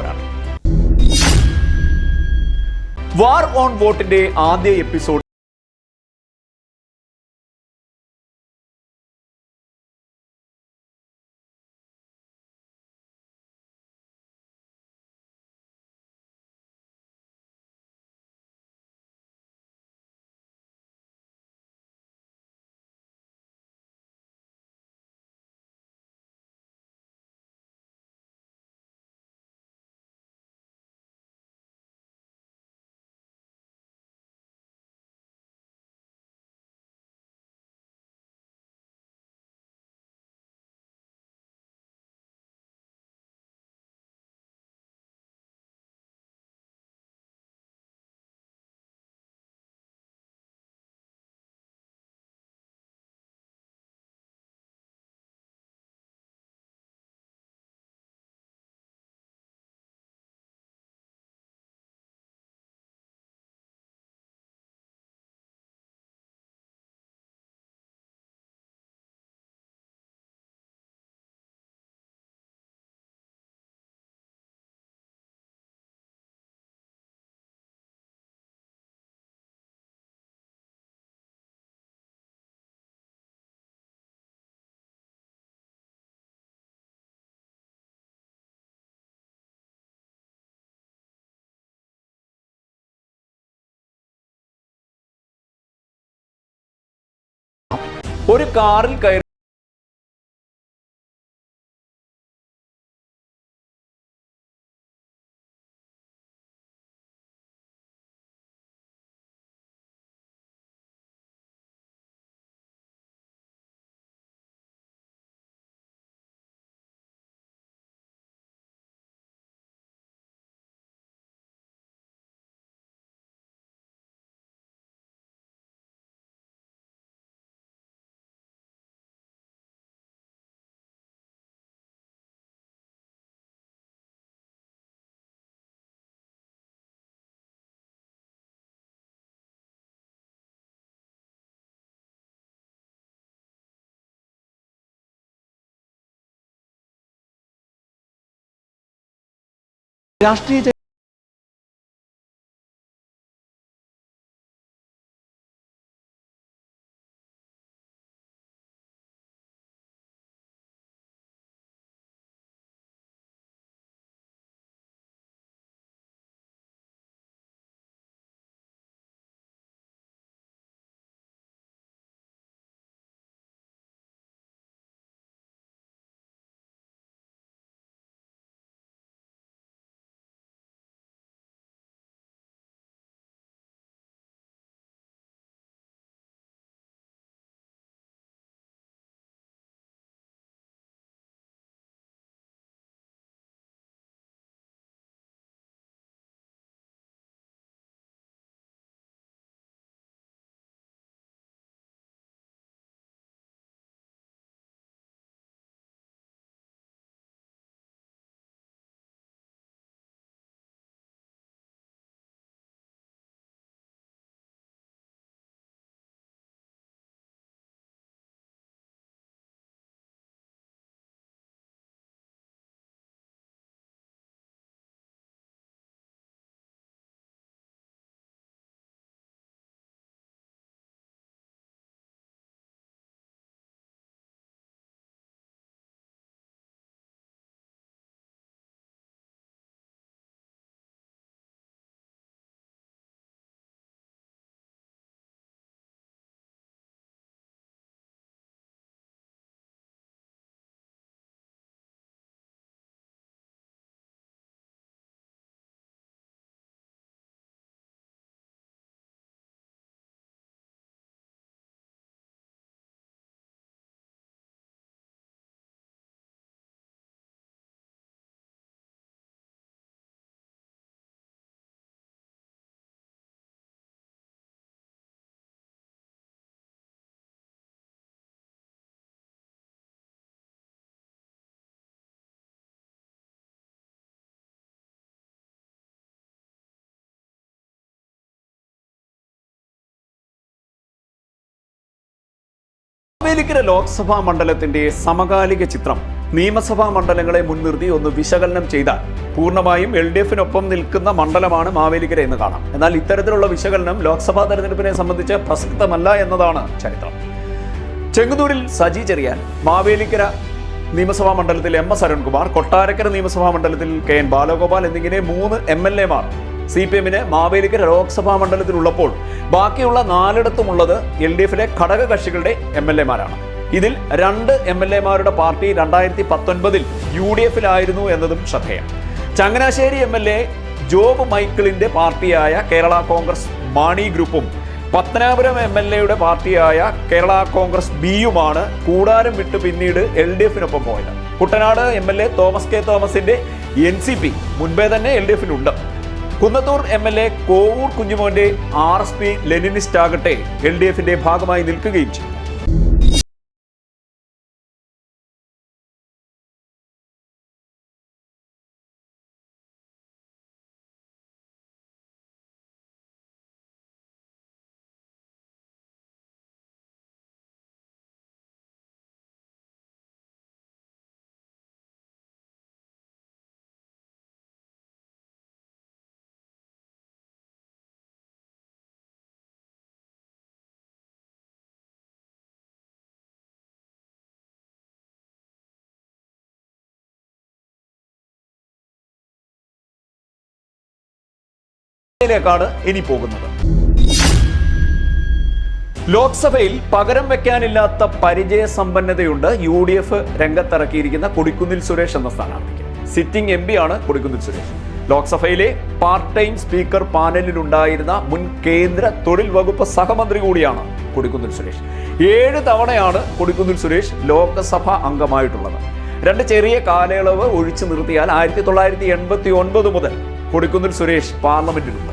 പോരാട്ടം. War on വോട്ടിന്റെ ആദ്യ എപ്പിസോഡ് ഒരു കാറിൽ കയറി രാഷ്ട്രീയ മാവേലിക്കര ലോക്സഭാ മണ്ഡലത്തിന്റെ സമകാലിക ചിത്രം നിയമസഭാ മണ്ഡലങ്ങളെ മുൻനിർത്തി ഒന്ന് വിശകലനം ചെയ്താൽ പൂർണ്ണമായും LDF-നൊപ്പം നിൽക്കുന്ന മണ്ഡലമാണ് മാവേലിക്കര എന്ന് കാണാം. എന്നാൽ ഇത്തരത്തിലുള്ള വിശകലനം ലോക്സഭാ തെരഞ്ഞെടുപ്പിനെ സംബന്ധിച്ച് പ്രസക്തമല്ല എന്നതാണ് ചരിത്രം. ചെങ്ങന്നൂരിൽ സജി ചെറിയാൻ, മാവേലിക്കര നിയമസഭാ മണ്ഡലത്തിൽ MS അരുൺകുമാർ, കൊട്ടാരക്കര നിയമസഭാ മണ്ഡലത്തിൽ KN ബാലഗോപാൽ എന്നിങ്ങനെ 3 MLA-മാർ CPM-ന് മാവേലിക്കര ലോക്സഭാ മണ്ഡലത്തിലുള്ളപ്പോൾ ബാക്കിയുള്ള 4ഇടത്തുമുള്ളത് LDF-ലെ ഘടക കക്ഷികളുടെ MLA-മാരാണ്. ഇതിൽ 2 MLA-മാരുടെ പാർട്ടി 2019-ൽ UDF-ലായിരുന്നു എന്നതും ശ്രദ്ധേയം. ചങ്ങനാശ്ശേരി MLA ജോബ് മൈക്കിളിന്റെ പാർട്ടിയായ കേരള കോൺഗ്രസ് മാണി ഗ്രൂപ്പും പത്തനാപുരം MLA-യുടെ പാർട്ടിയായ കേരള കോൺഗ്രസ് ബിയുമാണ് കൂടാരം വിട്ട് പിന്നീട് LDF-നൊപ്പം പോയത്. കുട്ടനാട് MLA തോമസ് കെ തോമസിന്റെ NCP മുൻപേ തന്നെ LDF-ലുണ്ട്. കുന്നത്തൂർ MLA കോവൂർ കുഞ്ഞുമോന്റെ RSP ലെനിനിസ്റ്റ് ആകട്ടെ LDF-ന്റെ ഭാഗമായി നിൽക്കുകയും ചെയ്തു. ാണ് ഇനി പോകുന്നത്. ലോക്സഭയിൽ പകരം വെക്കാനില്ലാത്ത പരിചയസമ്പന്നതയുണ്ട് UDF രംഗത്തിറക്കിയിരിക്കുന്ന കൊടിക്കുന്നിൽ സുരേഷ് എന്ന സ്ഥാനാർത്ഥിക്ക്. സിറ്റിംഗ് MP ആണ് കൊടിക്കുന്നിൽ സുരേഷ്. ലോക്സഭയിലെ പാർട്ട് ടൈം സ്പീക്കർ പാനലിലുണ്ടായിരുന്ന മുൻ കേന്ദ്ര തൊഴിൽ വകുപ്പ് സഹമന്ത്രി കൂടിയാണ് കൊടിക്കുന്നിൽ സുരേഷ്. 7 തവണയാണ് കൊടിക്കുന്നിൽ സുരേഷ് ലോക്സഭ അംഗമായിട്ടുള്ളത്. 2 ചെറിയ കാലയളവ് ഒഴിച്ചു നിർത്തിയാൽ 1989 മുതൽ കൊടിക്കുന്നിൽ സുരേഷ് പാർലമെന്റിലുണ്ട്.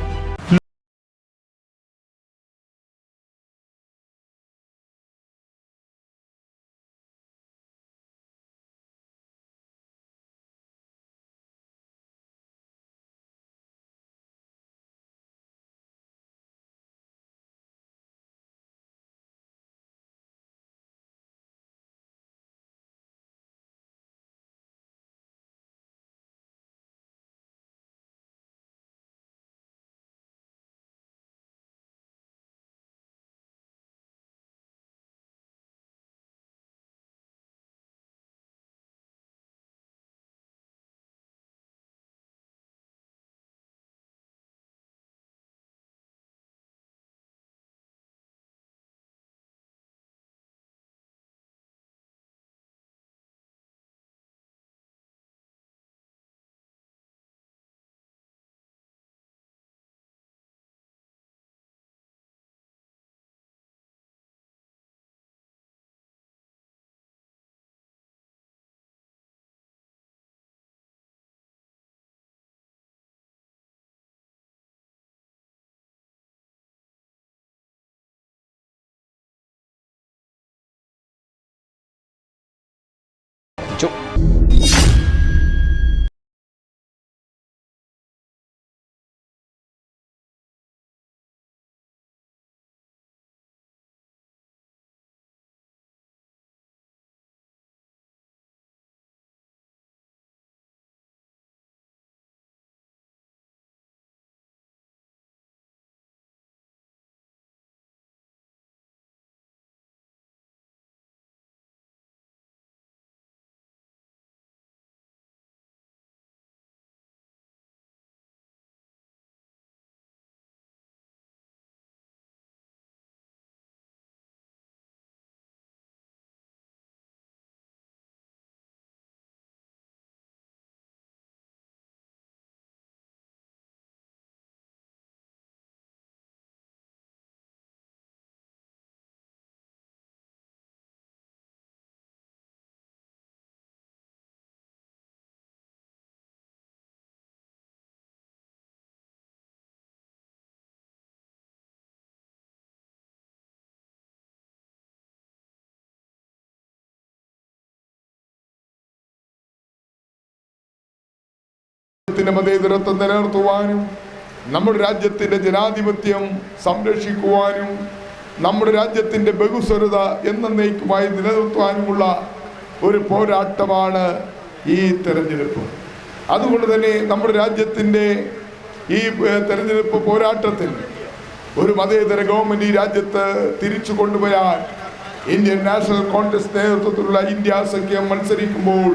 മതേതരത്വം നിലനിർത്തുവാനും നമ്മുടെ രാജ്യത്തിൻ്റെ ജനാധിപത്യം സംരക്ഷിക്കുവാനും നമ്മുടെ രാജ്യത്തിൻ്റെ ബഹുസ്വരത എന്നേക്കുമായി നിലനിർത്തുവാനുമുള്ള ഒരു പോരാട്ടമാണ് ഈ തെരഞ്ഞെടുപ്പ്. അതുകൊണ്ട് തന്നെ നമ്മുടെ രാജ്യത്തിൻ്റെ ഈ തെരഞ്ഞെടുപ്പ് പോരാട്ടത്തിൽ ഒരു മതേതര ഗവൺമെന്റ് ഈ രാജ്യത്ത് തിരിച്ചു കൊണ്ടുവരാൻ ഇന്ത്യൻ നാഷണൽ കോൺഗ്രസ് നേതൃത്വത്തിലുള്ള ഇന്ത്യ സഖ്യം മത്സരിക്കുമ്പോൾ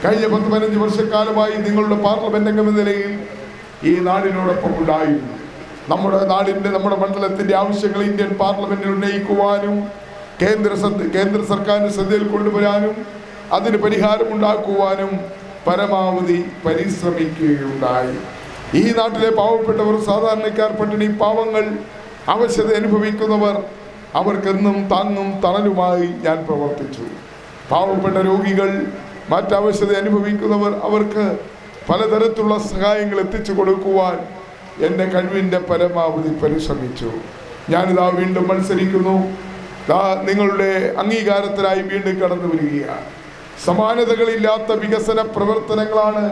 കഴിഞ്ഞ 10-15 വർഷക്കാലമായി നിങ്ങളുടെ പാർലമെന്റ് അംഗം എന്ന നിലയിൽ ഈ നാടിനോടൊപ്പം ഉണ്ടായിരുന്നു. നമ്മുടെ മണ്ഡലത്തിന്റെ ആവശ്യങ്ങൾ ഇന്ത്യൻ പാർലമെന്റിൽ ഉന്നയിക്കുവാനും കേന്ദ്ര സർക്കാരിന്റെ ശ്രദ്ധയിൽ കൊണ്ടുവരാനും അതിന് പരിഹാരമുണ്ടാക്കുവാനും പരമാവധി പരിശ്രമിക്കുകയുണ്ടായി. ഈ നാട്ടിലെ പാവപ്പെട്ടവർ, സാധാരണക്കാർ, പട്ടിണി പാവങ്ങൾ, അവശത അനുഭവിക്കുന്നവർ, അവർക്കെന്നും താങ്ങും തണലുമായി ഞാൻ പ്രവർത്തിച്ചു. പാവപ്പെട്ട രോഗികൾ, മറ്റവശത അനുഭവിക്കുന്നവർ, അവർക്ക് പലതരത്തിലുള്ള സഹായങ്ങൾ എത്തിച്ചു കൊടുക്കുവാൻ എൻ്റെ കഴിവിൻ്റെ പരമാവധി പരിശ്രമിച്ചു. ഞാനിതാ വീണ്ടും മത്സരിക്കുന്നു. നിങ്ങളുടെ അംഗീകാരത്തിനായി വീണ്ടും കടന്നു വരികയാണ്. സമാനതകളില്ലാത്ത വികസന പ്രവർത്തനങ്ങളാണ്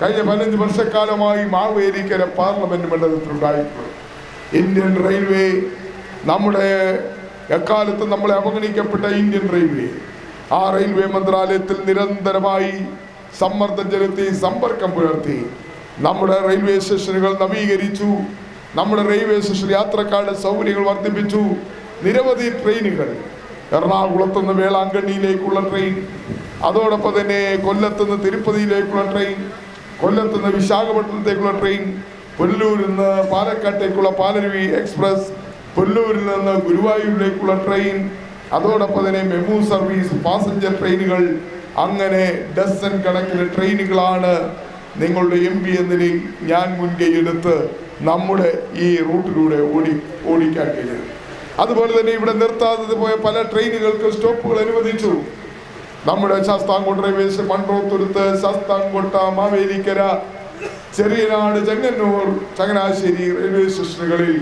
കഴിഞ്ഞ 15 വർഷക്കാലമായി മാവേലിക്കര പാർലമെന്റ് മണ്ഡലത്തിലുണ്ടായിട്ടുള്ളത്. ഇന്ത്യൻ റെയിൽവേ, നമ്മുടെ എക്കാലത്ത് നമ്മളെ അവഗണിക്കപ്പെട്ട ഇന്ത്യൻ റെയിൽവേ, ആ റെയിൽവേ മന്ത്രാലയത്തിൽ നിരന്തരമായി സമ്മർദ്ദം ചെലുത്തി, സമ്പർക്കം പുലർത്തി നമ്മുടെ റെയിൽവേ സ്റ്റേഷനുകൾ നവീകരിച്ചു. നമ്മുടെ റെയിൽവേ സ്റ്റേഷൻ യാത്രക്കാരുടെ സൗകര്യങ്ങൾ വർദ്ധിപ്പിച്ചു. നിരവധി ട്രെയിനുകൾ, എറണാകുളത്തുനിന്ന് വേളാങ്കണ്ണിയിലേക്കുള്ള ട്രെയിൻ, അതോടൊപ്പം തന്നെ കൊല്ലത്തുനിന്ന് തിരുപ്പതിയിലേക്കുള്ള ട്രെയിൻ, കൊല്ലത്തുനിന്ന് വിശാഖപട്ടണത്തേക്കുള്ള ട്രെയിൻ, പുല്ലൂരിൽ നിന്ന് പാലക്കാട്ടേക്കുള്ള പാലരുവി എക്സ്പ്രസ്, പുല്ലൂരിൽ നിന്ന് ഗുരുവായൂരിലേക്കുള്ള ട്രെയിൻ, അതോടൊപ്പം തന്നെ മെമു സർവീസ് പാസഞ്ചർ ട്രെയിനുകൾ, അങ്ങനെ ഡസൻ കണക്കിന് ട്രെയിനുകളാണ് നിങ്ങളുടെ MP എന്ന നിലയിൽ ഞാൻ മുൻകൈയെടുത്ത് നമ്മുടെ ഈ റൂട്ടിലൂടെ ഓടിക്കാൻ കഴിഞ്ഞത്. അതുപോലെ തന്നെ ഇവിടെ നിർത്താതെ പോയ പല ട്രെയിനുകൾക്ക് സ്റ്റോപ്പുകൾ അനുവദിച്ചു. നമ്മുടെ Sasthamcotta railway station, Munroethuruthu, Sasthamcotta, Mavelikkara, Cheriyanad, Chengannur, Changanassery railway സ്റ്റേഷനുകളിൽ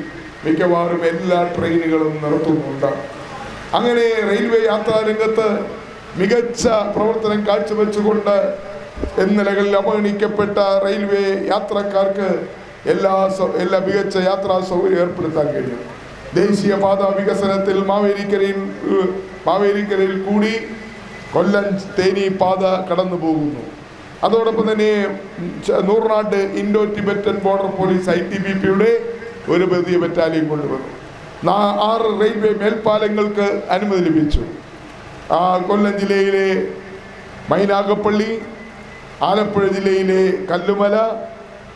മിക്കവാറും എല്ലാ ട്രെയിനുകളും നിർത്തുന്നുണ്ട്. അങ്ങനെ റെയിൽവേ യാത്രാ രംഗത്ത് മികച്ച പ്രവർത്തനം കാഴ്ചവെച്ചുകൊണ്ട് ഇന്നലകളിൽ അവഗണിക്കപ്പെട്ട റെയിൽവേ യാത്രക്കാർക്ക് എല്ലാ മികച്ച യാത്രാ സൗകര്യം ഏർപ്പെടുത്താൻ കഴിയും. ദേശീയപാത വികസനത്തിൽ മാവേലിക്കരയിൽ കൂടി കൊല്ലം തേനി പാത കടന്നു പോകുന്നു. അതോടൊപ്പം തന്നെ Noornad Indo Tibetan border police ITBP-യുടെ ഒരു പുതിയ ബറ്റാലിയൻ കൊണ്ടുവന്നു. 6 റെയിൽവേ മേൽപ്പാലങ്ങൾക്ക് അനുമതി ലഭിച്ചു. കൊല്ലം ജില്ലയിലെ മൈനാഗപ്പള്ളി, ആലപ്പുഴ ജില്ലയിലെ കല്ലുമല,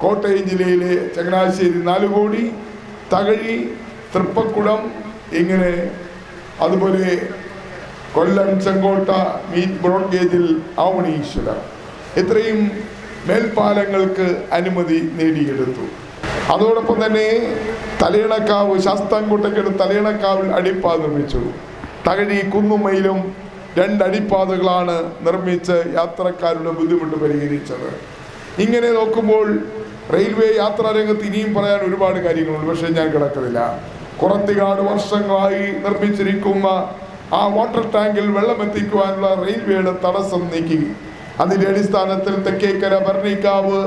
കോട്ടയം ജില്ലയിലെ ചങ്ങനാശ്ശേരി, നാലുകോടി, തകഴി, തൃപ്പക്കുളം, ഇങ്ങനെ അതുപോലെ കൊല്ലം ചെങ്കോട്ട ബ്രോഡ് ഗേജിൽ ആവണീശ്വരം, ഇത്രയും മേൽപ്പാലങ്ങൾക്ക് അനുമതി നേടിയെടുത്തു. അതോടൊപ്പം തന്നെ തലയണക്കാവ്, ശാസ്താംകോട്ടയ്ക്കടുത്ത് തലയണക്കാവിൽ അടിപ്പാത നിർമ്മിച്ചു. തകഴി കുന്നുമയിലും 2 അടിപ്പാതകളാണ് നിർമ്മിച്ച് യാത്രക്കാരുടെ ബുദ്ധിമുട്ട് പരിഹരിച്ചത്. ഇങ്ങനെ നോക്കുമ്പോൾ റെയിൽവേ യാത്രാ രംഗത്ത് ഇനിയും പറയാൻ ഒരുപാട് കാര്യങ്ങളുണ്ട്. പക്ഷേ ഞാൻ കിടക്കുന്നില്ല. കുറത്തികാട് വർഷങ്ങളായി നിർമ്മിച്ചിരിക്കുന്ന ആ വാട്ടർ ടാങ്കിൽ വെള്ളം എത്തിക്കുവാനുള്ള റെയിൽവേയുടെ തടസ്സം നീക്കി. അതിൻ്റെ അടിസ്ഥാനത്തിൽ തെക്കേക്കര, ഭരണിക്കാവ്,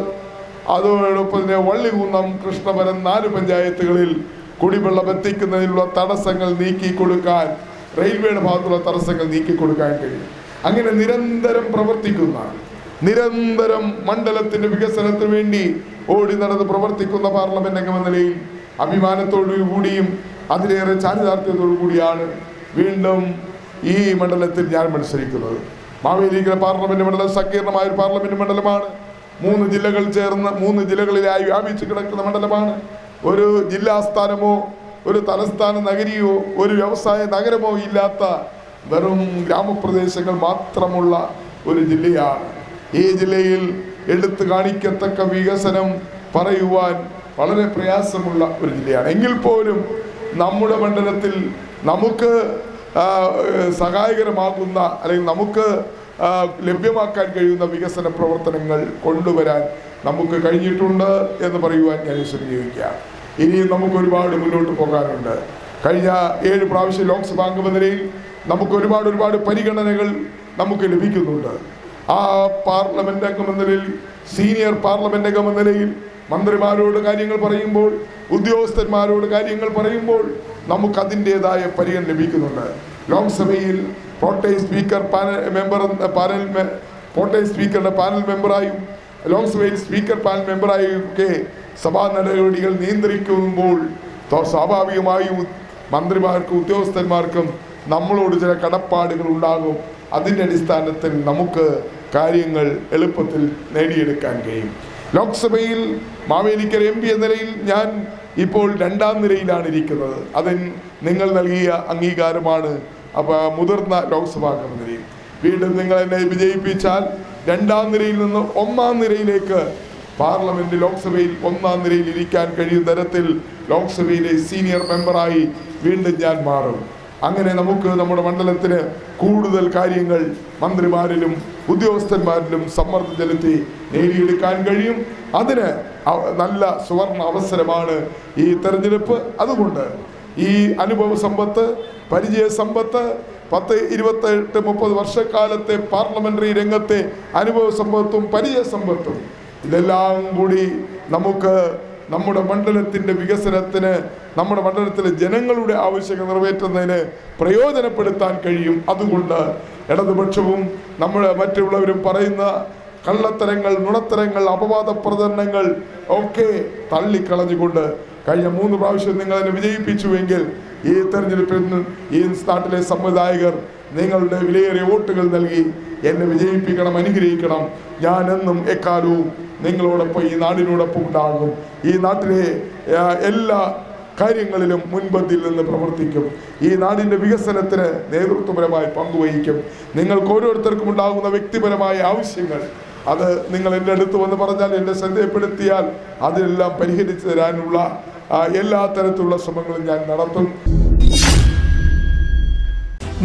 അതോടൊപ്പം തന്നെ വള്ളികുന്നം, കൃഷ്ണപുരം 4 പഞ്ചായത്തുകളിൽ കുടിവെള്ളം എത്തിക്കുന്നതിനുള്ള തടസ്സങ്ങൾ നീക്കി കൊടുക്കാൻ, റെയിൽവേയുടെ ഭാഗത്തുള്ള തടസ്സങ്ങൾ നീക്കി കൊടുക്കാൻ കഴിയും. അങ്ങനെ നിരന്തരം പ്രവർത്തിക്കുന്ന, നിരന്തരം മണ്ഡലത്തിന്റെ വികസനത്തിന് വേണ്ടി ഓടി നടന്ന് പ്രവർത്തിക്കുന്ന പാർലമെന്റ് അംഗമെന്ന നിലയിൽ അഭിമാനത്തോടു കൂടിയും അതിലേറെ ചാരിതാർത്ഥ്യത്തോടു കൂടിയാണ് വീണ്ടും ഈ മണ്ഡലത്തിൽ ഞാൻ മത്സരിക്കുന്നത്. മാവേലിക്കര പാർലമെന്റ് മണ്ഡലം സങ്കീർണമായ ഒരു പാർലമെന്റ് മണ്ഡലമാണ്. 3 ജില്ലകൾ ചേർന്ന് 3 ജില്ലകളിലായി വ്യാപിച്ചു കിടക്കുന്ന മണ്ഡലമാണ്. ഒരു ജില്ലാസ്ഥാനമോ ഒരു തലസ്ഥാന നഗരിയോ ഒരു വ്യവസായ നഗരമോ ഇല്ലാത്ത വെറും ഗ്രാമപ്രദേശങ്ങൾ മാത്രമുള്ള ഒരു ജില്ലയാണ്. ഈ ജില്ലയിൽ എടുത്തു കാണിക്കത്തക്ക വികസനം പറയുവാൻ വളരെ പ്രയാസമുള്ള ഒരു ജില്ലയാണ്. എങ്കിൽ പോലും നമ്മുടെ മണ്ഡലത്തിൽ നമുക്ക് സഹായകരമാകുന്ന, അല്ലെങ്കിൽ നമുക്ക് ലഭ്യമാക്കാൻ കഴിയുന്ന വികസന പ്രവർത്തനങ്ങൾ കൊണ്ടുവരാൻ നമുക്ക് കഴിഞ്ഞിട്ടുണ്ട് എന്ന് പറയുവാൻ ഞാൻ വിശ്വസിക്കുകയാണ്. ഇനിയും നമുക്ക് ഒരുപാട് മുന്നോട്ട് പോകാനുണ്ട്. കഴിഞ്ഞ 7 പ്രാവശ്യം ലോക്സഭാ അംഗമെന്ന നിലയിൽ നമുക്ക് ഒരുപാട് പരിഗണനകൾ നമുക്ക് ലഭിക്കുന്നുണ്ട്. ആ പാർലമെന്റ് അംഗമെന്ന നിലയിൽ, സീനിയർ പാർലമെന്റ് അംഗമെന്ന നിലയിൽ മന്ത്രിമാരോട് കാര്യങ്ങൾ പറയുമ്പോൾ, ഉദ്യോഗസ്ഥന്മാരോട് കാര്യങ്ങൾ പറയുമ്പോൾ നമുക്ക് അതിൻ്റെതായ പരിഗണന ലഭിക്കുന്നുണ്ട്. ലോക്സഭയിൽ പ്രോട്ടേം സ്പീക്കർ പ്രോട്ടേം സ്പീക്കറുടെ പാനൽ മെമ്പറായും ലോക്സഭയിൽ സ്പീക്കർ പാനൽ മെമ്പറായും ഒക്കെ സഭാ നടപടികൾ നിയന്ത്രിക്കുമ്പോൾ സ്വാഭാവികമായും മന്ത്രിമാർക്കും ഉദ്യോഗസ്ഥന്മാർക്കും നമ്മളോട് ചില കടപ്പാടുകൾ ഉണ്ടാകും. അതിൻ്റെ അടിസ്ഥാനത്തിൽ നമുക്ക് കാര്യങ്ങൾ എളുപ്പത്തിൽ നേടിയെടുക്കാൻ കഴിയും. ലോക്സഭയിൽ മാവേലിക്കര MP എന്ന നിലയിൽ ഞാൻ ഇപ്പോൾ 2ാം നിരയിലാണ് ഇരിക്കുന്നത്. അതിന് നിങ്ങൾ നൽകിയ അംഗീകാരമാണ്. അപ്പോൾ മുതിർന്ന ലോക്സഭാംഗം വീണ്ടും നിങ്ങൾ എന്നെ വിജയിപ്പിച്ചാൽ 2ാം നിരയിൽ നിന്ന് 1ാം നിരയിലേക്ക് പാർലമെന്റ് ലോക്സഭയിൽ 1ാം നിരയിൽ ഇരിക്കാൻ കഴിയുന്ന തരത്തിൽ ലോക്സഭയിലെ സീനിയർ മെമ്പറായി വീണ്ടും ഞാൻ മാറും. അങ്ങനെ നമുക്ക് നമ്മുടെ മണ്ഡലത്തിന് കൂടുതൽ കാര്യങ്ങൾ മന്ത്രിമാരിലും ഉദ്യോഗസ്ഥന്മാരിലും സമ്മർദ്ദം ചെലുത്തി നേടിയെടുക്കാൻ കഴിയും. അതിന് നല്ല സുവർണ അവസരമാണ് ഈ തെരഞ്ഞെടുപ്പ്. അതുകൊണ്ട് ഈ അനുഭവ സമ്പത്ത്, പരിചയ സമ്പത്ത്, 10, 28, 30 വർഷക്കാലത്തെ പാർലമെന്ററി രംഗത്തെ അനുഭവ സമ്പത്തും പരിചയ സമ്പത്തും ഇതെല്ലാം കൂടി നമുക്ക് നമ്മുടെ മണ്ഡലത്തിൻ്റെ വികസനത്തിന്, നമ്മുടെ മണ്ഡലത്തിലെ ജനങ്ങളുടെ ആവശ്യങ്ങൾ നിറവേറ്റുന്നതിന് പ്രയോജനപ്പെടുത്താൻ കഴിയും. അതുകൊണ്ട് ഇടതുപക്ഷവും മറ്റുള്ളവരും പറയുന്ന കള്ളത്തരങ്ങൾ, നുണത്തരങ്ങൾ, അപവാദ പ്രചരണങ്ങൾ ഒക്കെ തള്ളിക്കളഞ്ഞുകൊണ്ട് കഴിഞ്ഞ 3 പ്രാവശ്യം നിങ്ങൾ എന്നെ വിജയിപ്പിച്ചുവെങ്കിൽ ഈ തെരഞ്ഞെടുപ്പിൽ ഈ നാട്ടിലെ സംവിധായകർ നിങ്ങളുടെ വിലയേറിയ വോട്ടുകൾ നൽകി എന്നെ വിജയിപ്പിക്കണം, അനുഗ്രഹിക്കണം. ഞാൻ എന്നും എക്കാലവും നിങ്ങളോടൊപ്പം ഈ നാടിനോടൊപ്പം ഉണ്ടാകും. ഈ നാട്ടിലെ എല്ലാ കാര്യങ്ങളിലും മുൻപന്തിയിൽ നിന്ന് പ്രവർത്തിക്കും. ഈ നാടിൻ്റെ വികസനത്തിന് നേതൃത്വപരമായി പങ്കുവഹിക്കും. നിങ്ങൾക്ക് ഓരോരുത്തർക്കും ഉണ്ടാകുന്ന വ്യക്തിപരമായ ആവശ്യങ്ങൾ അത് നിങ്ങൾ എൻ്റെ അടുത്ത് വന്ന് പറഞ്ഞാൽ, എന്നെ ശ്രദ്ധയപ്പെടുത്തിയാൽ അതെല്ലാം പരിഹരിച്ചു തരാനുള്ള എല്ലാ തരത്തിലുള്ള ശ്രമങ്ങളും ഞാൻ നടത്തും.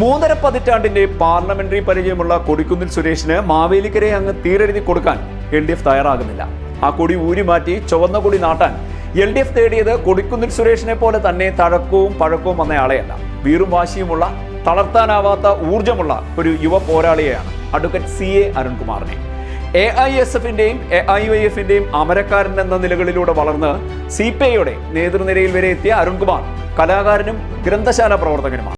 3.5 പതിറ്റാണ്ടിന്റെ പാർലമെന്ററി പരിചയമുള്ള കൊടിക്കുന്നിൽ സുരേഷിന് മാവേലിക്കരെ അങ്ങ് തീരെഴുതി കൊടുക്കാൻ LDF തയ്യാറാകുന്നില്ല. ആ കൊടി ഊരിമാറ്റി ചുവന്ന കൊടി നാട്ടാൻ LDF തേടിയത് കൊടിക്കുന്നിൽ സുരേഷിനെ പോലെ തന്നെ തഴക്കവും പഴക്കവും വന്നയാളെയല്ല, വീറും വാശിയുമുള്ള, തളർത്താനാവാത്ത ഊർജമുള്ള ഒരു യുവ പോരാളിയെയാണ് അഡ്വക്കേറ്റ് CA അരുൺകുമാറിനെ. AISFന്റെയും AIYFന്റെയും അമരക്കാരൻ എന്ന നിലകളിലൂടെ വളർന്ന് CPIയുടെ നേതൃനിരയിൽ വരെ എത്തിയ അരുൺകുമാർ കലാകാരനും ഗ്രന്ഥശാല പ്രവർത്തകനുമാണ്.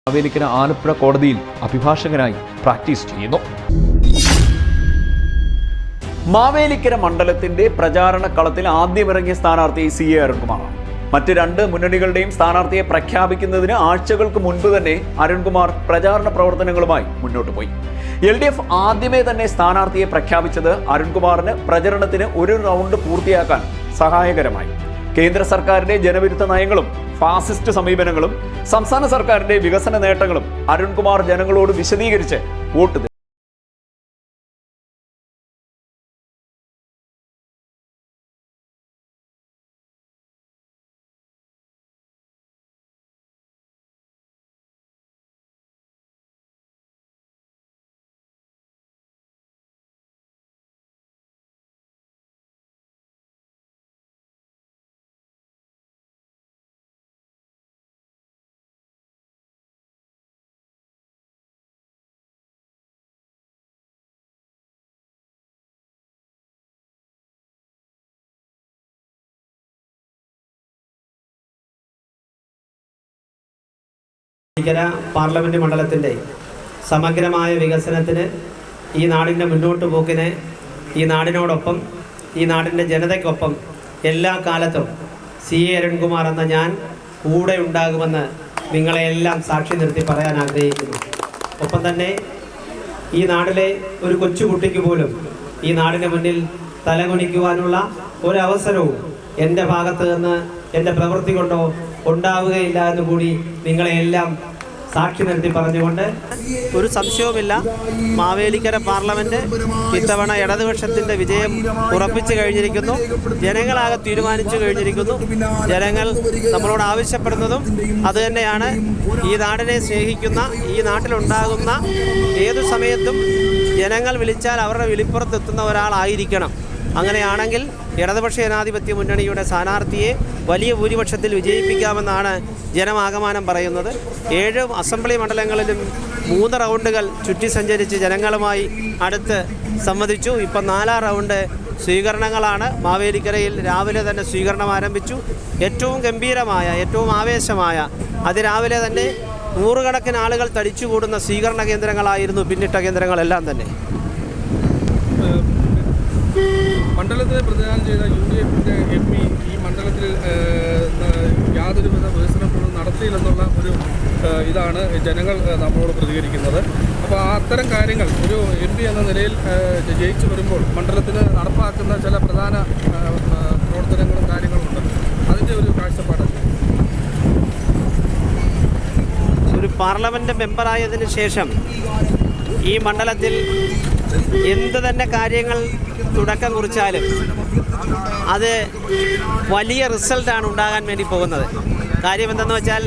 മാവേലിക്കര ആലപ്പുഴ കോടതിയിൽ അഭിഭാഷകനായി പ്രാക്ടീസ് ചെയ്യുന്നു. മാവേലിക്കര മണ്ഡലത്തിന്റെ പ്രചാരണ കളത്തിൽ ആദ്യമിറങ്ങിയ സ്ഥാനാർത്ഥി CA അരുൺകുമാറാണ്. മറ്റ് 2 മുന്നണികളുടെയും സ്ഥാനാർത്ഥിയെ പ്രഖ്യാപിക്കുന്നതിന് ആഴ്ചകൾക്ക് മുൻപ് തന്നെ അരുൺകുമാർ പ്രചാരണ പ്രവർത്തനങ്ങളുമായി മുന്നോട്ട് പോയി. LDF ആദ്യമേ തന്നെ സ്ഥാനാർത്ഥിയെ പ്രഖ്യാപിച്ചത് അരുൺകുമാറിന് പ്രചരണത്തിന് ഒരു റൗണ്ട് പൂർത്തിയാക്കാൻ സഹായകരമായി. കേന്ദ്ര സർക്കാരിന്റെ ജനവിരുദ്ധ നയങ്ങളും ഫാസിസ്റ്റ് സമീപനങ്ങളും സംസ്ഥാന സർക്കാരിന്റെ വികസന നേട്ടങ്ങളും അരുൺകുമാർ ജനങ്ങളോട് വിശദീകരിച്ച് വോട്ട് മാവേലിക്കര പാർലമെൻറ്റ് മണ്ഡലത്തിൻ്റെ സമഗ്രമായ വികസനത്തിന്, ഈ നാടിൻ്റെ മുന്നോട്ട് പോക്കിന്, ഈ നാടിനോടൊപ്പം, ഈ നാടിൻ്റെ ജനതയ്ക്കൊപ്പം എല്ലാ കാലത്തും CA അരുൺകുമാർ എന്ന ഞാൻ കൂടെ ഉണ്ടാകുമെന്ന് നിങ്ങളെയെല്ലാം സാക്ഷി നിർത്തി പറയാൻ ആഗ്രഹിക്കുന്നു. ഒപ്പം തന്നെ ഈ നാട്ടിലെ ഒരു കൊച്ചുകുട്ടിക്ക് പോലും ഈ നാടിന് മുന്നിൽ തലകുനിക്കുവാനുള്ള ഒരവസരവും എൻ്റെ ഭാഗത്ത് നിന്ന് എൻ്റെ പ്രവൃത്തി കൊണ്ടോ ഉണ്ടാവുകയില്ല എന്ന് കൂടി നിങ്ങളെയെല്ലാം സാക്ഷി നിർത്തി പറഞ്ഞുകൊണ്ട്, ഒരു സംശയവുമില്ല, മാവേലിക്കര പാർലമെൻറ്റ് ഇത്തവണ ഇടതുപക്ഷത്തിൻ്റെ വിജയം ഉറപ്പിച്ചു കഴിഞ്ഞിരിക്കുന്നു. ജനങ്ങളാകെ തീരുമാനിച്ചു കഴിഞ്ഞിരിക്കുന്നു. ജനങ്ങൾ നമ്മളോട് ആവശ്യപ്പെടുന്നതും അതുതന്നെയാണ്. ഈ നാടിനെ സ്നേഹിക്കുന്ന, ഈ നാട്ടിലുണ്ടാകുന്ന ഏതു സമയത്തും ജനങ്ങൾ വിളിച്ചാൽ അവരുടെ വിളിപ്പുറത്തെത്തുന്ന ഒരാളായിരിക്കണം. അങ്ങനെയാണെങ്കിൽ ഇടതുപക്ഷ ജനാധിപത്യ മുന്നണിയുടെ സ്ഥാനാർത്ഥിയെ വലിയ ഭൂരിപക്ഷത്തിൽ വിജയിപ്പിക്കാമെന്നാണ് ജനമാകമാനം പറയുന്നത്. 7 അസംബ്ലി മണ്ഡലങ്ങളിലും 3 റൗണ്ടുകൾ ചുറ്റി സഞ്ചരിച്ച് ജനങ്ങളുമായി അടുത്ത് സംവദിച്ചു. ഇപ്പം 4ാം റൗണ്ട് സ്വീകരണങ്ങളാണ്. മാവേലിക്കരയിൽ രാവിലെ തന്നെ സ്വീകരണം ആരംഭിച്ചു. ഏറ്റവും ഗംഭീരമായ, ഏറ്റവും ആവേശമായ, അതിരാവിലെ തന്നെ നൂറുകണക്കിന് ആളുകൾ തടിച്ചുകൂടുന്ന സ്വീകരണ കേന്ദ്രങ്ങളായിരുന്നു പിന്നിട്ട കേന്ദ്രങ്ങളെല്ലാം തന്നെ. മണ്ഡലത്തെ പ്രതിദാനം ചെയ്ത UDFന്റെ MP ഈ മണ്ഡലത്തിൽ യാതൊരുവിധ വികസനങ്ങളും നടത്തിയില്ലെന്നുള്ള ഒരു ഇതാണ് ജനങ്ങൾ നമ്മളോട് പ്രതികരിക്കുന്നത്. അപ്പോൾ അത്തരം കാര്യങ്ങൾ ഒരു MP എന്ന നിലയിൽ ജയിച്ചു വരുമ്പോൾ മണ്ഡലത്തിൽ നടപ്പാക്കുന്ന ചില പ്രധാന പ്രവർത്തനങ്ങളും കാര്യങ്ങളുമുണ്ട്. അതിൻ്റെ ഒരു കാഴ്ചപ്പാട്. ഒരു പാർലമെൻറ്റ് മെമ്പറായതിനു ശേഷം ഈ മണ്ഡലത്തിൽ എന്ത് തന്നെ കാര്യങ്ങൾ തുടക്കം കുറിച്ചാലും അത് വലിയ റിസൾട്ടാണ് ഉണ്ടാകാൻ വേണ്ടി പോകുന്നത്. കാര്യം എന്തെന്ന് വെച്ചാൽ,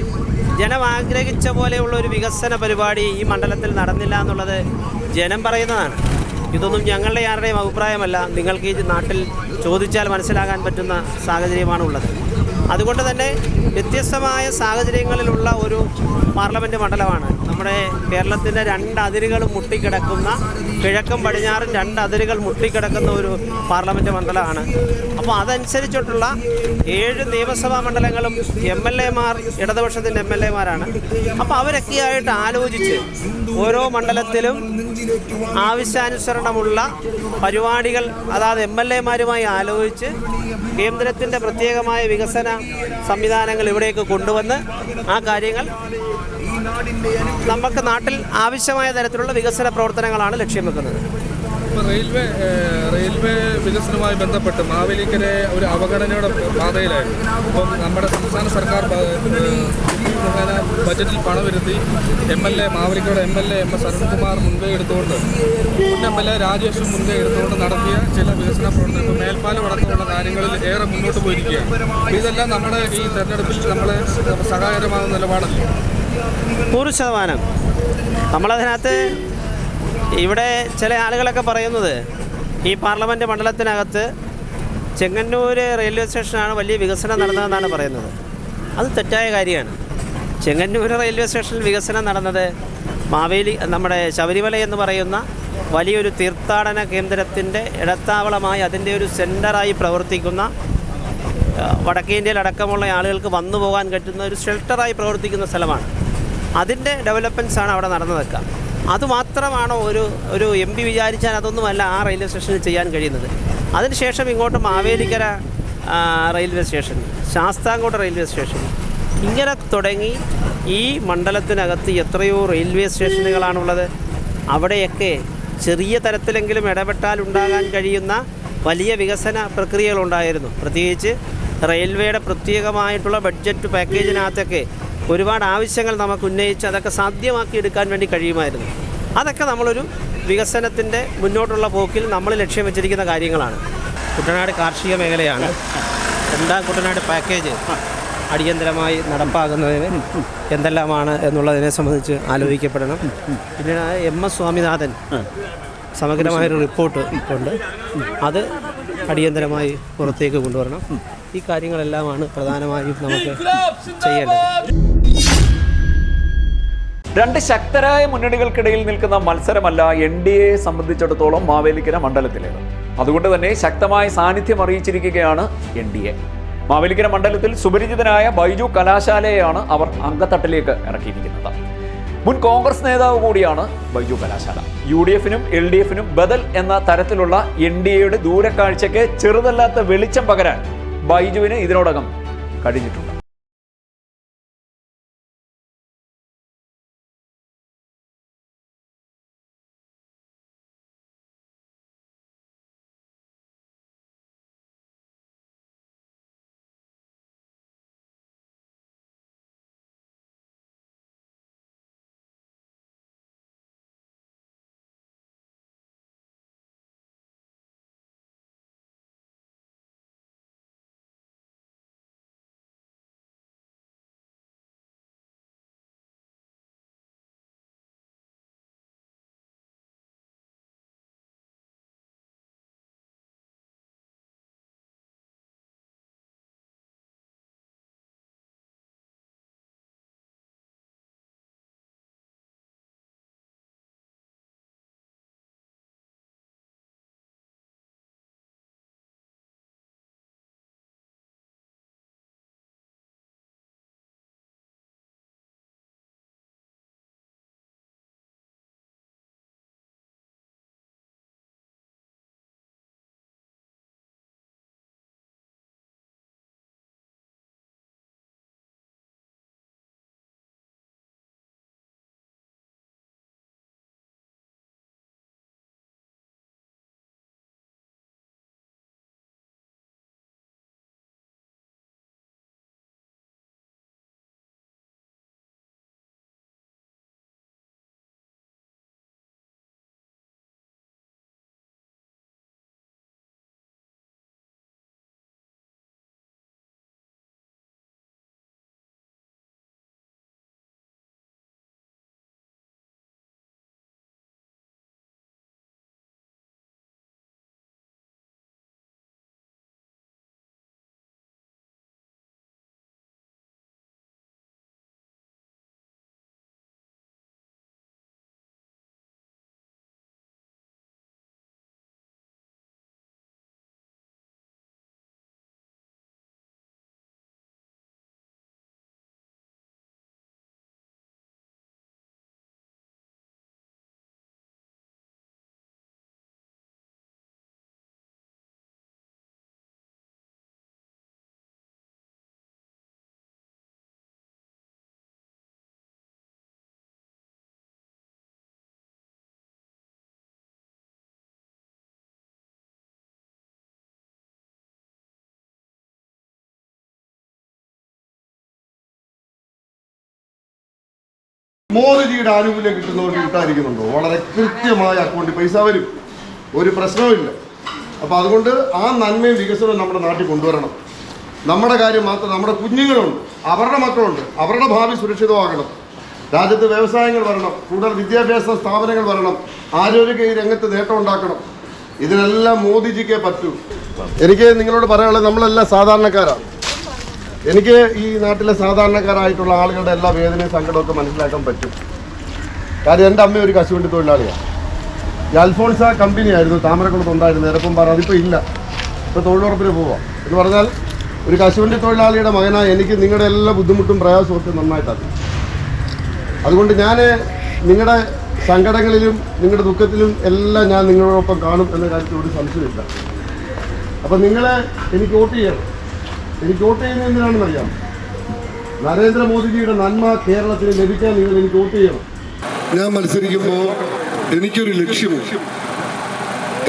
ജനം ആഗ്രഹിച്ച പോലെയുള്ള ഒരു വികസന പരിപാടി ഈ മണ്ഡലത്തിൽ നടന്നില്ല എന്നുള്ളത് ജനം പറയുന്നതാണ്. ഇതൊന്നും ഞങ്ങളുടെ ആരുടെയും അഭിപ്രായമല്ല. നിങ്ങൾക്ക് ഈ നാട്ടിൽ ചോദിച്ചാൽ മനസ്സിലാകാൻ പറ്റുന്ന സാഹചര്യമാണുള്ളത്. അതുകൊണ്ട് തന്നെ വ്യത്യസ്തമായ സാഹചര്യങ്ങളിലുള്ള ഒരു പാർലമെൻറ്റ് മണ്ഡലമാണ്. നമ്മുടെ കേരളത്തിൻ്റെ 2 അതിരുകളും മുട്ടിക്കിടക്കുന്ന, കിഴക്കും പടിഞ്ഞാറും 2 അതിരുകൾ മുട്ടിക്കിടക്കുന്ന ഒരു പാർലമെൻറ്റ് മണ്ഡലമാണ്. അപ്പോൾ അതനുസരിച്ചിട്ടുള്ള 7 നിയമസഭാ മണ്ഡലങ്ങളും MLAമാർ ഇടതുപക്ഷത്തിൻ്റെ MLAമാരാണ്. അപ്പോൾ അവരൊക്കെയായിട്ട് ആലോചിച്ച് ഓരോ മണ്ഡലത്തിലും ആവശ്യാനുസരണമുള്ള പരിപാടികൾ അതായത് MLAമാരുമായി ആലോചിച്ച് കേന്ദ്രത്തിൻ്റെ പ്രത്യേകമായ വികസന സംവിധാനങ്ങൾ ഇവിടേക്ക് കൊണ്ടുവന്ന് ആ കാര്യങ്ങൾ നമുക്ക് നാട്ടിൽ ആവശ്യമായ തരത്തിലുള്ള വികസന പ്രവർത്തനങ്ങളാണ് ലക്ഷ്യം വെക്കുന്നത്. ഇപ്പോൾ റെയിൽവേ വികസനവുമായി ബന്ധപ്പെട്ട് മാവേലിക്കര ഒരു അവഗണനയുടെ പാതയിലായിരുന്നു. അപ്പം നമ്മുടെ സംസ്ഥാന സർക്കാർ ബജറ്റിൽ പണമിരുത്തി മാവേലിക്കരയുടെ MLA MS അരുൺകുമാർ മുൻകൈ എടുത്തുകൊണ്ട്, മുൻ MLA രാജേഷും മുൻകൈ എടുത്തുകൊണ്ട് നടത്തിയ ചില വികസന പ്രവർത്തനം, ഇപ്പോൾ മേൽപ്പാലം അടക്കമുള്ള കാര്യങ്ങളിൽ ഏറെ മുന്നോട്ട് പോയിരിക്കുകയാണ്. ഇതെല്ലാം നമ്മുടെ ഈ തെരഞ്ഞെടുപ്പിൽ നമ്മളെ സഹായകരമാകുന്ന നിലപാടല്ലേ? 100%. നമ്മളതിനകത്ത് ഇവിടെ ചില ആളുകളൊക്കെ പറയുന്നത് ഈ പാർലമെൻറ്റ് മണ്ഡലത്തിനകത്ത് ചെങ്ങന്നൂർ റെയിൽവേ സ്റ്റേഷനാണ് വലിയ വികസനം നടന്നതെന്നാണ് പറയുന്നത്. അത് തെറ്റായ കാര്യമാണ്. ചെങ്ങന്നൂർ റെയിൽവേ സ്റ്റേഷനിൽ വികസനം നടന്നത് നമ്മുടെ ശബരിമല എന്ന് പറയുന്ന വലിയൊരു തീർത്ഥാടന കേന്ദ്രത്തിൻ്റെ ഇടത്താവളമായി, അതിൻ്റെ ഒരു സെൻറ്ററായി പ്രവർത്തിക്കുന്ന, വടക്കേ ഇന്ത്യയിലടക്കമുള്ള ആളുകൾക്ക് വന്നു പോകാൻ പറ്റുന്ന ഒരു ഷെൽട്ടറായി പ്രവർത്തിക്കുന്ന സ്ഥലമാണ്. അതിൻ്റെ ഡെവലപ്മെൻറ്റ്സാണ് അവിടെ നടന്നതൊക്കെ. അതുമാത്രമാണോ ഒരു MP വിചാരിച്ചാൽ അതൊന്നുമല്ല ആ റെയിൽവേ സ്റ്റേഷനിൽ ചെയ്യാൻ കഴിയുന്നത്. അതിനുശേഷം ഇങ്ങോട്ട് Mavelikkara railway station, Sasthamcotta railway station, ഇങ്ങനെ തുടങ്ങി ഈ മണ്ഡലത്തിനകത്ത് എത്രയോ റെയിൽവേ സ്റ്റേഷനുകളാണുള്ളത്. അവിടെയൊക്കെ ചെറിയ തരത്തിലെങ്കിലും ഇടപെട്ടാൽ ഉണ്ടാകാൻ കഴിയുന്ന വലിയ വികസന പ്രക്രിയകളുണ്ടായിരുന്നു. പ്രത്യേകിച്ച് റെയിൽവേയുടെ പ്രത്യേകമായിട്ടുള്ള ബഡ്ജറ്റ് പാക്കേജിനകത്തൊക്കെ ഒരുപാട് ആവശ്യങ്ങൾ നമുക്ക് ഉന്നയിച്ച് അതൊക്കെ സാധ്യമാക്കി എടുക്കാൻ വേണ്ടി കഴിയുമായിരുന്നു. അതൊക്കെ നമ്മളൊരു വികസനത്തിൻ്റെ മുന്നോട്ടുള്ള പോക്കിൽ നമ്മൾ ലക്ഷ്യം വെച്ചിരിക്കുന്ന കാര്യങ്ങളാണ്. കുട്ടനാട് കാർഷിക മേഖലയാണ്. 2ാം കുട്ടനാട് പാക്കേജ് അടിയന്തരമായി നടപ്പാക്കുന്നതിന് എന്തെല്ലാമാണ് എന്നുള്ളതിനെ സംബന്ധിച്ച് ആലോചിക്കപ്പെടണം. പിന്നീട് MS സ്വാമിനാഥൻ സമഗ്രമായൊരു റിപ്പോർട്ട് ഉണ്ട്. അത് അടിയന്തരമായി പുറത്തേക്ക് കൊണ്ടുവരണം. ഈ കാര്യങ്ങളെല്ലാമാണ് പ്രധാനമായും നമുക്ക് ചെയ്യേണ്ടത്. 2 ശക്തരായ മുന്നണികൾക്കിടയിൽ നിൽക്കുന്ന മത്സരമല്ല NDA സംബന്ധിച്ചിടത്തോളം മാവേലിക്കര മണ്ഡലത്തിലേത്. അതുകൊണ്ട് തന്നെ ശക്തമായ സാന്നിധ്യം അറിയിച്ചിരിക്കുകയാണ് NDA. മാവേലിക്കര മണ്ഡലത്തിൽ സുപരിചിതനായ ബൈജു കലാശാലയെയാണ് അവർ അങ്കത്തട്ടിലേക്ക് ഇറക്കിയിരിക്കുന്നത്. മുൻ കോൺഗ്രസ് നേതാവ് കൂടിയാണ് ബൈജു കലാശാല. UDF-നും LDF-നും ബദൽ എന്ന തരത്തിലുള്ള NDAയുടെ ദൂരക്കാഴ്ചയ്ക്ക് ചെറുതല്ലാത്ത വെളിച്ചം പകരാൻ ബൈജുവിന് ഇതിനോടകം കഴിഞ്ഞിട്ടുണ്ട്. മോദിജിയുടെ ആനുകൂല്യം കിട്ടുന്നവർക്ക് കിട്ടാതിരിക്കുന്നുണ്ടോ? വളരെ കൃത്യമായ അക്കൗണ്ടിൽ പൈസ വരും, ഒരു പ്രശ്നവുമില്ല. അപ്പോൾ അതുകൊണ്ട് ആ നന്മയും വികസനവും നമ്മുടെ നാട്ടിൽ കൊണ്ടുവരണം. നമ്മുടെ കാര്യം മാത്രം, നമ്മുടെ കുഞ്ഞുങ്ങളുണ്ട്, അവരുടെ മക്കളുണ്ട്, അവരുടെ ഭാവി സുരക്ഷിതമാകണം. രാജ്യത്ത് വ്യവസായങ്ങൾ വരണം, കൂടുതൽ വിദ്യാഭ്യാസ സ്ഥാപനങ്ങൾ വരണം, ആരോഗ്യ രംഗത്ത് നേട്ടം ഉണ്ടാക്കണം. ഇതിനെല്ലാം മോദിജിക്കേ പറ്റൂ. എനിക്ക് നിങ്ങളോട് പറയാനുള്ളത്, നമ്മളെല്ലാം സാധാരണക്കാരാണ്. എനിക്ക് ഈ നാട്ടിലെ സാധാരണക്കാരായിട്ടുള്ള ആളുകളുടെ എല്ലാ വേദനയും സങ്കടമൊക്കെ മനസ്സിലാക്കാൻ പറ്റും. കാര്യം എൻ്റെ അമ്മ ഒരു കശുവണ്ടി തൊഴിലാളിയാണ്. ഈ അൽഫോൺസ കമ്പനിയായിരുന്നു താമരക്കുളത്ത് ഉണ്ടായിരുന്നു, എരപ്പംപാറ. അതിപ്പോൾ ഇല്ല, ഇപ്പോൾ തൊഴിലുറപ്പിന് പോവാം. എന്ന് പറഞ്ഞാൽ ഒരു കശുവണ്ടി തൊഴിലാളിയുടെ മകനായ എനിക്ക് നിങ്ങളുടെ എല്ലാ ബുദ്ധിമുട്ടും പ്രയാസവും ഒക്കെ നന്നായിട്ടറിയാം. അതുകൊണ്ട് ഞാൻ നിങ്ങളുടെ സങ്കടങ്ങളിലും നിങ്ങളുടെ ദുഃഖത്തിലും എല്ലാം ഞാൻ നിങ്ങളോടൊപ്പം കാണും എന്ന കാര്യത്തിൽ ഒരു സംശയമില്ല. അപ്പം നിങ്ങളെ എനിക്ക് വോട്ട് ചെയ്യണം. എനിക്ക് വോട്ട് ചെയ്യുന്നത് എന്തിനാണെന്ന് അറിയാം. നരേന്ദ്രമോദിജിയുടെ നന്മ കേരളത്തിന് ലഭിക്കാൻ നിങ്ങൾ എനിക്ക് വോട്ട് ചെയ്യണം. ഞാൻ മത്സരിക്കുമ്പോൾ എനിക്കൊരു ലക്ഷ്യമുണ്ട്.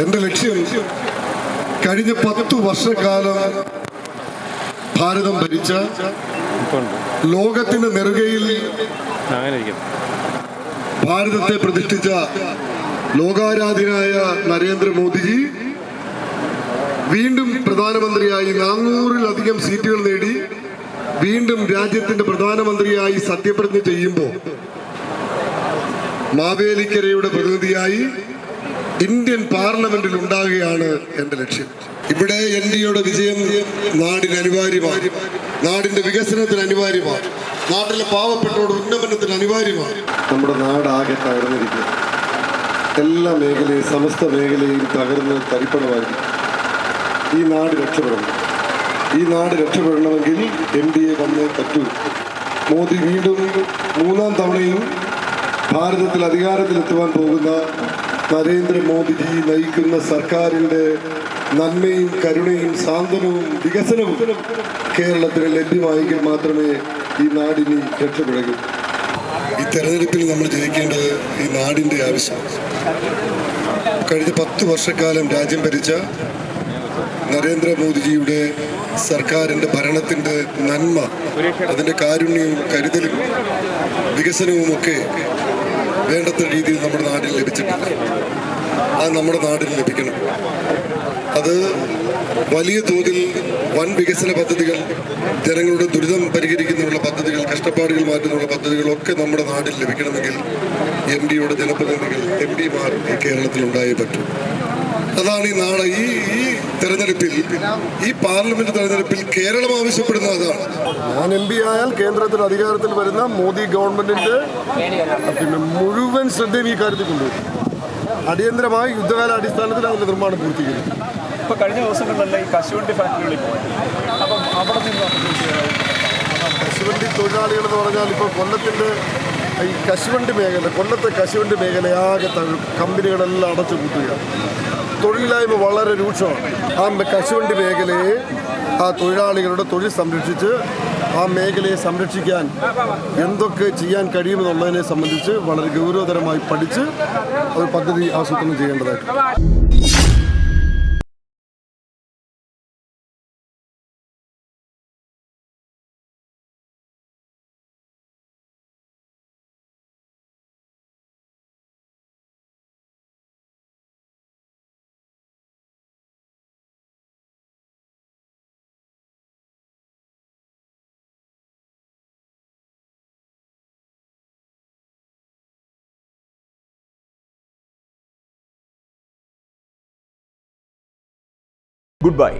എൻ്റെ ലക്ഷ്യം കഴിഞ്ഞ 10 വർഷക്കാലം ഭാരതം ഭരിച്ച ലോകത്തിന്റെ നെറുകയിൽ ഭാരതത്തെ പ്രതിഷ്ഠിച്ച ലോകാരാധ്യനായ നരേന്ദ്രമോദിജി വീണ്ടും പ്രധാനമന്ത്രിയായി 400-ലധികം സീറ്റുകൾ നേടി വീണ്ടും രാജ്യത്തിന്റെ പ്രധാനമന്ത്രിയായി സത്യപ്രതിജ്ഞ ചെയ്യുമ്പോൾ മാവേലിക്കരയുടെ പ്രതിനിധിയായി ഇന്ത്യൻ പാർലമെന്റിൽ ഉണ്ടാകുകയാണ് എൻ്റെ ലക്ഷ്യം. ഇവിടെ NDAയുടെ വിജയം നാടിന് അനിവാര്യമാണ്, നാടിന്റെ വികസനത്തിന് അനിവാര്യമാണ്, നാട്ടിലെ പാവപ്പെട്ടവരുടെ ഉന്നമനത്തിന് അനിവാര്യമാണ്. നമ്മുടെ നാടാകെ തകർന്നിരിക്കുക, എല്ലാ മേഖലയും സമസ്ത മേഖലയും തകർന്ന് തരിപ്പണമായിരിക്കും. ഈ നാട് രക്ഷപ്പെടണം. ഈ നാട് രക്ഷപ്പെടണമെങ്കിൽ NDA വന്നേ പറ്റൂ. മോദി വീണ്ടും 3-ാം തവണയും ഭാരതത്തിൽ അധികാരത്തിലെത്തുവാൻ പോകുന്ന നരേന്ദ്രമോദിജി നയിക്കുന്ന സർക്കാരിൻ്റെ നന്മയും കരുണയും സാന്ത്വനവും വികസനവും കേരളത്തിന് ലഭ്യമായെങ്കിൽ മാത്രമേ ഈ നാടിനി രക്ഷപ്പെടൂ. ഈ തെരഞ്ഞെടുപ്പിൽ നമ്മൾ ജയിക്കേണ്ടത് ഈ നാടിൻ്റെ ആവശ്യമാണ്. കഴിഞ്ഞ 10 വർഷക്കാലം രാജ്യം ഭരിച്ച നരേന്ദ്രമോദിജിയുടെ സർക്കാരിൻ്റെ ഭരണത്തിൻ്റെ നന്മ, അതിൻ്റെ കാരുണ്യവും കരുതലും വികസനവുമൊക്കെ വേണ്ടത്ര രീതിയിൽ നമ്മുടെ നാട്ടിൽ ലഭിച്ചിട്ടില്ല. അത് നമ്മുടെ നാട്ടിൽ ലഭിക്കണം. അത് വലിയ തോതിൽ വൻ വികസന പദ്ധതികൾ, ജനങ്ങളുടെ ദുരിതം പരിഹരിക്കുന്നതിനുള്ള പദ്ധതികൾ, കഷ്ടപ്പാടുകൾ മാറ്റുന്നതിനുള്ള പദ്ധതികളൊക്കെ നമ്മുടെ നാട്ടിൽ ലഭിക്കണമെങ്കിൽ MDയുടെ ജനപ്രതിനിധികൾ, MDമാർ ഈ കേരളത്തിൽ ഉണ്ടായേ പറ്റൂ. അതാണ് ഈ നാട് ഈ തെരഞ്ഞെടുപ്പിൽ, ഈ പാർലമെന്റ് തെരഞ്ഞെടുപ്പിൽ കേരളം ആവശ്യപ്പെടുന്ന അതാണ്. ഞാൻ MP ആയാൽ കേന്ദ്രത്തിൽ അധികാരത്തിൽ വരുന്ന മോദി ഗവൺമെന്റിന്റെ മുഴുവൻ ശ്രദ്ധയും ഈ കാര്യത്തിൽ കൊണ്ടുവരും. അടിയന്തരമായി യുദ്ധകാല അടിസ്ഥാനത്തിൽ അതിന്റെ നിർമ്മാണം പൂർത്തീകരിക്കും. ഇപ്പോൾ കഴിഞ്ഞ ദിവസങ്ങളിലല്ല ഈ കശുവണ്ടി ഫാക്ടറികളിൽ പോയി, അപ്പം അവിടെ നിന്ന് കശുവണ്ടി തൊഴിലാളികൾ എന്ന് പറഞ്ഞാൽ ഇപ്പോൾ കൊല്ലത്തിൻ്റെ ഈ കശുവണ്ടി മേഖല, കൊല്ലത്തെ കശുവണ്ടി മേഖലയാകെ കമ്പനികളെല്ലാം അടച്ചു കൂട്ടുകയാണ്. തൊഴിലില്ലായ്മ വളരെ രൂക്ഷമാണ്. ആ കശുവണ്ടി മേഖലയെ, ആ തൊഴിലാളികളുടെ തൊഴിൽ സംരക്ഷിച്ച് ആ മേഖലയെ സംരക്ഷിക്കാൻ എന്തൊക്കെ ചെയ്യാൻ കഴിയുമെന്നുള്ളതിനെ സംബന്ധിച്ച് വളരെ ഗൗരവതരമായി പഠിച്ച് ഒരു പദ്ധതി ആസൂത്രണം ചെയ്യേണ്ടതായിട്ടുണ്ട്. Good bye.